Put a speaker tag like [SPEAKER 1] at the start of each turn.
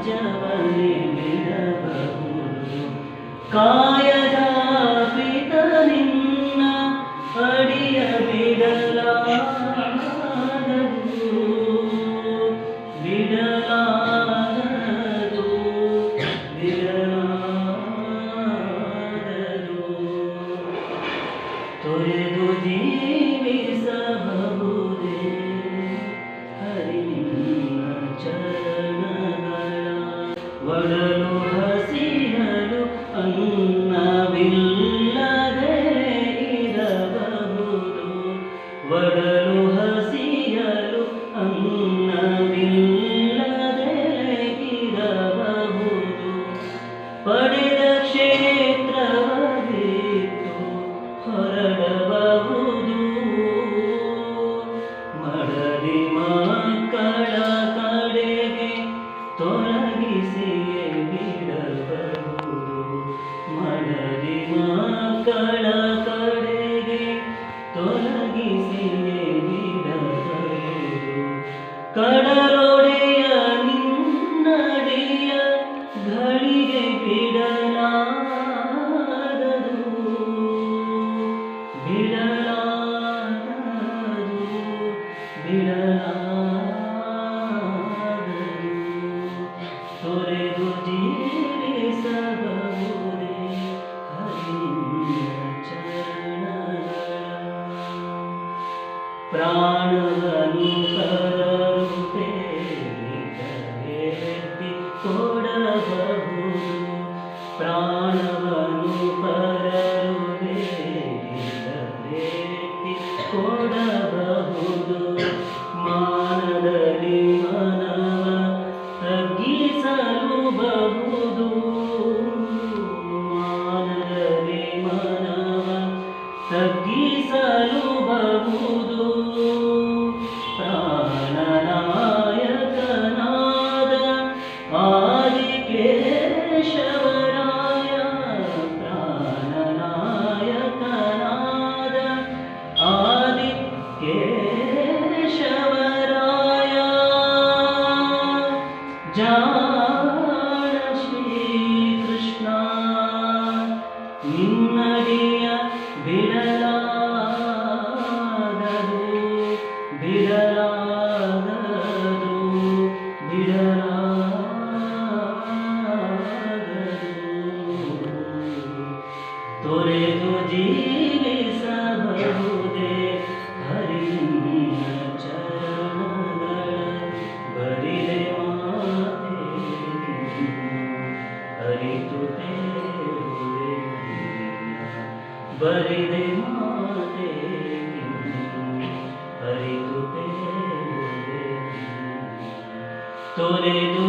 [SPEAKER 1] ನಿಜವನ್ನೇ ಬಿಡಬಹುದು. ಕಾಯದ ಪಿತ ನಿನ್ನ ಅಡಿಯ ಬಿಡಲಾಗದು, ಬಿಡಲಾಗದು, ಬಿಡಲಾಗದು. ತೊರೆದು ಜೀವಿಸಬಹುದೇ ಹರಿ ನಿನ್ನ ಚರಣಗಳ. ಒಡಲು ಹಸಿಯಲು ಅನ್ನವಿಲ್ಲದೆ ಇರಬಹುದು, ಒಡಲು ಹಸಿಯಲು ಅನ್ನವಿಲ್ಲದೆ ಇರಬಹುದು. ಪಡೆದ ಕ್ಷೇತ್ರವ ಬಿಟ್ಟು ಹೊರಡಬಹುದು, ಮಡದಿ ಮಕ್ಕಳ ಕಡೆಗೆ ತೊಲಗಿಸಿಯೇ ಬಿಡಬಹುದು, ಮಡದಿ ಮಕ್ಕಳ ಕಡೆಗೆ ತೊಲಗಿಸಿಯೇ ಬಿಡಬಹುದು. ಕಡಲೊಡೆಯ ನಿನ್ನಡಿಯ ಘಳಿಗೆ ಬಿಡಲಾಗದು, ಬಿಡಲಾಗದು, ಬಿಡಲಾಗದು. ತೊರೆದು ಜೀವಿಸಬಹುದೇ ಹರಿ ನಿನ್ನ ಚರಣಗಳ. ಪ್ರಾಣವನ್ನು ಕರರು ಬೇಡಿದರೆ ಕೊಡಬಹುದು, ಪ್ರಾಣವನ್ನು ಪರರು ಬೇಡಿದರೆ ಕೊಡಬಹುದು. ಮಾನದಲ್ಲಿ ಮನವ ತಗ್ಗಿಸಲು ಬಹುದು, ಮಾನದಲ್ಲಿ ಮನವ ತಗ್ಗಿಸಲು ಬಹುದು. ಪ್ರಾಣನಾಯಕನಾದ ಆದಿಕೇಶವರಾಯ, ಪ್ರಾಣನಾಯಕನಾದ ಆದಿಕೇಶವರಾಯ. ಜಾಣ ಶ್ರೀಕೃಷ್ಣ ನಿನ್ನಡಿಯ ಬಿಡಲಾಗದು, ಬಿಡಲಾಗದು, ಬಿಡಲಾಗದು. ತೊರೆದು ಜೀವಿಸಬಹುದೇ ಹರಿ ನಿನ್ನ ಚರಣಗಳ. ಬರಿದೆ ಮಾತೆ ಅರಿತು ಹೇಳುವೆ ನಿನ್ನ, ಬರಿದೆ ಮಾತೆ ಅರಿತು ಹೇಳುವೆ ನಿನ್ನ. ತೊರೆದು